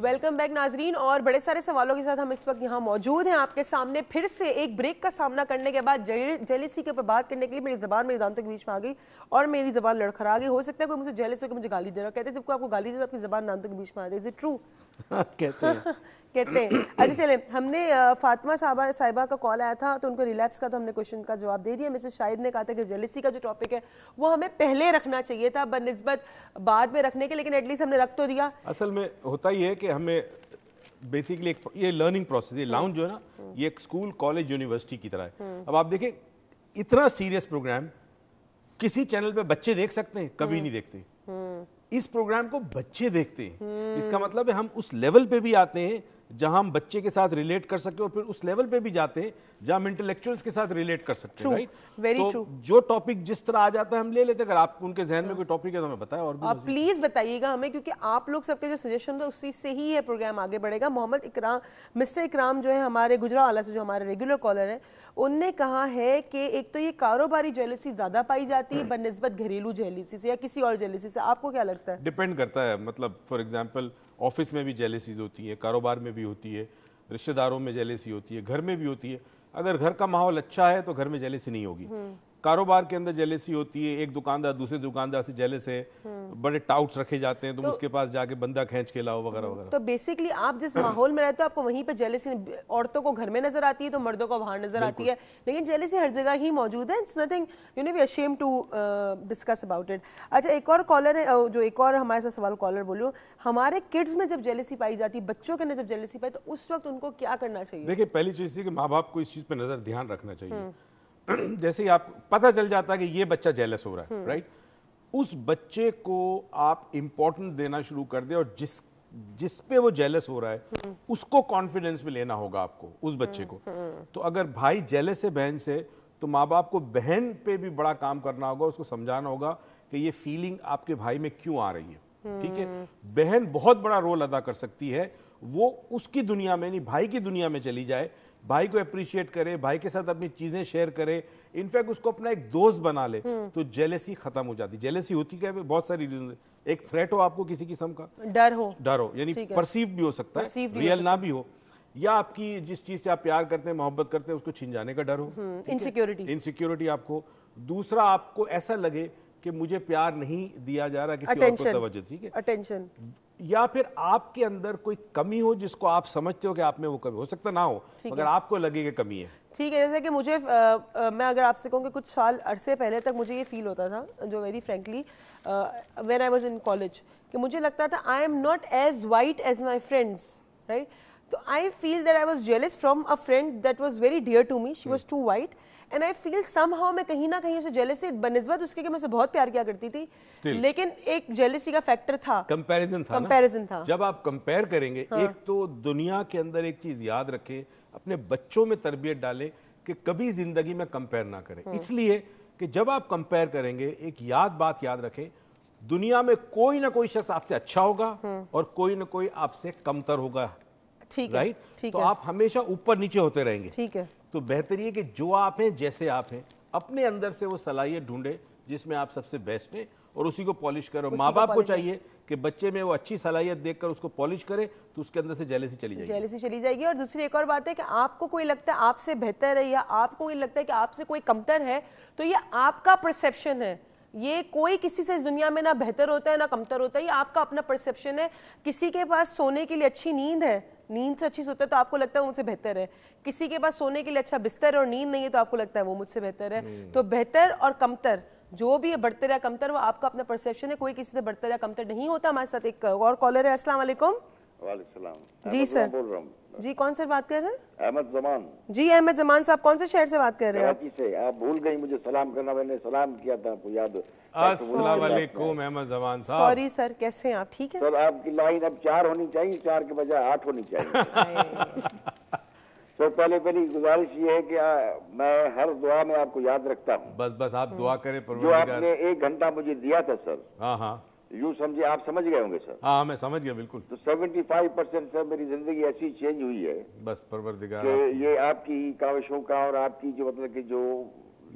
Welcome back ناظرین, اور بڑے سارے سوالوں کے ساتھ ہم اس وقت یہاں موجود ہیں آپ کے سامنے پھر سے ایک بریک کا سامنا کرنے کے بعد. جیلسی کے اوپر بات کرنے کے لیے میری زبان میری دانتوں کے بیچ میں آ گئی اور میری زبان لڑکھڑا گئی. ہو سکتا ہے کوئی مجھے جیلس ہو کے مجھے گالی دے رہا ہو. کہتے ہیں جب کوئی آپ کو گالی دے تو آپ کی زبان دانتوں کے بیچ میں آ جائے. Is it true? کہتے ہیں. اچھا چلیں, ہم نے فاطمہ صاحبہ کا کال آیا تھا تو ان کو ریلیپس کا تو ہم نے کوشچن کا جواب دے دیا. مسز شاہد نے کہا تھا کہ جیلسی کا جو ٹاپک ہے وہ ہمیں پہلے رکھنا چاہیے تھا بنسبت بعد میں رکھنے کے, لیکن ایٹ لیسٹ ہم نے رکھ تو دیا. اصل میں ہوتا ہی ہے کہ ہمیں بیسیکلی یہ لرننگ پروسیس, یہ لاؤنج جو ہے نا, یہ ایک اسکول کالج یونیورسٹی کی طرح ہے. اب آپ دیکھیں اتنا سیریس پروگرام کسی چینل پہ بچے دیکھ سکتے ہیں؟ کبھی نہیں دیکھتے. اس پروگرام کو بچے دیکھتے ہیں, اس کا مطلب ہے ہم اس لیول پہ بھی آتے ہیں جہاں ہم بچے کے ساتھ ریلیٹ کر سکتے اور پھر اس لیول پہ بھی جاتے ہیں جہاں ہم انٹلیکچوئلز کے ساتھ ریلیٹ کر سکتے ہیں. رائٹ, تو جو ٹاپک جس طرح آ جاتا ہے ہم لے لیتے ہیں. اگر آپ ان کے ذہن میں کوئی ٹاپک ہے تو ہمیں بتائیں, اور بھی آپ پلیز بتائیے گا ہمیں, کیونکہ آپ لوگ سب کے جو سجیشن ہے اسی سے ہی یہ پروگرام آگے بڑھے گا. محمد اکرام, مسٹر اکرام جو ہے ہمارے گجرانوالہ سے, جو ہمارے ریگولر کالر ہیں, ان نے کہا ہے کہ ایک تو یہ کاروباری جیلسی زیادہ پائی جاتی ہے بنسبت گھریلو جیلسی سے یا کسی اور جیلسی سے. آپ کو کیا لگتا ہے؟ ڈپینڈ کرتا ہے. مطلب فار ایگزامپل آفس میں بھی جیلسیز ہوتی ہے, کاروبار میں بھی ہوتی ہے, رشتہ داروں میں جیلسی ہوتی ہے, گھر میں بھی ہوتی ہے. اگر گھر کا ماحول اچھا ہے تو گھر میں جیلسی نہیں ہوگی. کاروبار کے اندر جیلسی ہوتی ہے, ایک دکاندار دوسرے دکاندار سے جیلس ہے, بڑے ٹاؤٹس رکھے جاتے ہیں, تم اس کے پاس جا کے بندہ کھینچ کے لاؤ وغیرہ وغیرہ. تو بیسکلی آپ جس ماحول میں رہتے ہو آپ کو وہیں پہ جیلسی, عورتوں کو گھر میں نظر آتی ہے تو مردوں کو باہر نظر آتی ہے, لیکن جیلسی ہر جگہ ہی موجود ہے. It's nothing you know be ashamed to discuss about it. اچھا ایک اور کالر ہے, جو ایک اور ہمارے ساتھ سوال کالر بولو, ہمارے کڈز میں جب جیلسی پائی جاتی ہے, بچوں کے اندر جب جیلسی پائی, تو اس وقت ان کو کیا کرنا چاہیے؟ دیکھیں پہلی چیز یہ کہ ماں باپ کو اس چیز پہ نظر دھیان رکھنا چاہیے. جیسے ہی آپ پتہ چل جاتا ہے کہ یہ بچہ جیلس ہو رہا ہے, رائٹ, اس بچے کو آپ امپورٹنٹ دینا شروع کر دیں, اور جس پہ وہ جیلس ہو رہا ہے اس کو کانفیڈنس میں لینا ہوگا آپ کو, اس بچے کو. تو اگر بھائی جیلس ہے بہن سے, تو ماں باپ کو بہن پہ بھی بڑا کام کرنا ہوگا, اس کو سمجھانا ہوگا کہ یہ فیلنگ آپ کے بھائی میں کیوں آ رہی ہے. ٹھیک ہے, بہن بہت بڑا رول ادا کر سکتی ہے. وہ اس کی دنیا میں نہیں, بھائی کی دنیا میں چلی جائے, بھائی کو اپریشیٹ کرے, بھائی کے ساتھ اپنی چیزیں شیئر کرے, انفیکٹ اس کو اپنا ایک دوست بنا لے, تو جیلسی ختم ہو جاتی. جیلسی ہوتی کیا ہے, بہت ساری ریزن. ایک تھریٹ ہو آپ کو کسی قسم کا, ڈر ہو, یعنی پرسیو بھی ہو سکتا ہے, ریئل نہ بھی ہو, یا آپ کی جس چیز سے آپ پیار کرتے ہیں, محبت کرتے ہیں, اس کو چھین جانے کا ڈر ہو, انسیکیورٹی آپ کو. دوسرا آپ کو ایسا لگے کہ مجھے پیار نہیں دیا جا رہا, کسی اور کو توجہ, ٹھیک ہے, اٹینشن. یا پھر آپ کے اندر کوئی کمی ہو جس کو آپ سمجھتے ہو کہ آپ میں وہ کمی, ہو سکتا نہ ہو مگر آپ کو لگے کہ کمی ہے. ٹھیک ہے, جیسے کہ مجھے, میں اگر آپ سے کہوں کہ کچھ سال عرصے پہلے تک مجھے یہ فیل ہوتا تھا, جو very frankly when I was in college, کہ مجھے لگتا تھا I am not as white as my friends, right. تو I feel that I was jealous from a friend that was very dear to me, she was too white, and I feel somehow میں کہیں نہ کہیں اسے jealousy بنسبت اس کے کہ میں اسے بہت پیار کیا کرتی تھی, لیکن ایک جیلسی کا فیکٹر تھا, کمپیریزن تھا. جب آپ کمپیئر کریں گے, ایک تو دنیا کے اندر ایک چیز یاد رکھیں, اپنے بچوں میں تربیت ڈالیں کہ کبھی زندگی میں کمپیئر نہ کریں. اس لیے کہ جب آپ کمپیئر کریں گے, ایک بات یاد رکھیں, دنیا میں کوئی نہ کوئی شخص آپ سے اچھا ہوگا اور کوئی نہ کوئی آپ سے کمتر ہوگا, رائٹ. تو آپ ہمیشہ اوپر نیچے ہوتے رہیں گے. ٹھیک ہے, تو بہتر یہ کہ جو آپ ہیں, جیسے آپ ہیں, اپنے اندر سے وہ صلاحیت ڈھونڈے جس میں آپ سب سے بیسٹ ہیں, اور اسی کو پالش کرو. ماں باپ کو چاہیے کہ بچے میں وہ اچھی صلاحیت دیکھ کر اس کو پالش کرے, تو اس کے اندر سے جیلسی چلی جائے گی. اور دوسری ایک اور بات ہے کہ آپ کو کوئی لگتا ہے آپ سے بہتر ہے, یا آپ کو کوئی لگتا ہے کہ آپ سے کوئی کمتر ہے, تو یہ آپ کا پرسیپشن ہے. یہ کوئی کسی سے دنیا میں نہ بہتر ہوتا ہے نہ کمتر ہوتا ہے, یہ آپ کا اپنا پرسیپشن ہے. کسی کے پاس سونے کے لیے اچھی نیند ہے, نیند سے اچھی سوتا ہے, تو آپ کو لگتا ہے وہ مجھ سے بہتر ہے. کسی کے پاس سونے کے لیے اچھا بستر اور نیند نہیں ہے, تو آپ کو لگتا ہے وہ مجھ سے بہتر ہے. تو بہتر اور کمتر جو بھی ہے, برتر یا کمتر, وہ آپ کا اپنا پرسیپشن ہے. کوئی کسی سے برتر یا کمتر نہیں ہوتا. ہمارے ساتھ ایک اور کالر ہے. السلام علیکم. وعلیکم السلام. جی سر, بول رہا ہوں. جی کون سے بات کر رہے ہیں؟ احمد زمان. جی احمد زمان صاحب, کون سے شہر سے بات کر رہے ہیں آپ؟ کراچی سے. آپ بھول گئی مجھے سلام کرنا, میں نے سلام کیا تھا, آپ کو یاد ہو؟ السلام علیکم احمد زمان صاحب. سوری سر, کیسے ہیں آپ؟ ٹھیک ہے سر. آپ کی لائن اب 4 ہونی چاہیے, 4 کے بجائے 8 ہونی چاہیے. تو پہلی گزارش یہ ہے کہ میں ہر دعا میں آپ کو یاد رکھتا ہوں. بس آپ دعا کریں. جو آپ نے 1 گھنٹہ مجھے دیا تھا سر, ہاں یوں سمجھے, آپ سمجھ گئے ہوں گے سر. ہاں میں سمجھ گیا بالکل. تو 75% سر میری زندگی ایسی چینج ہوئی ہے بس پروردگار کہ یہ آپ کی کاوشوں کا اور آپ کی جو مطلب کہ جو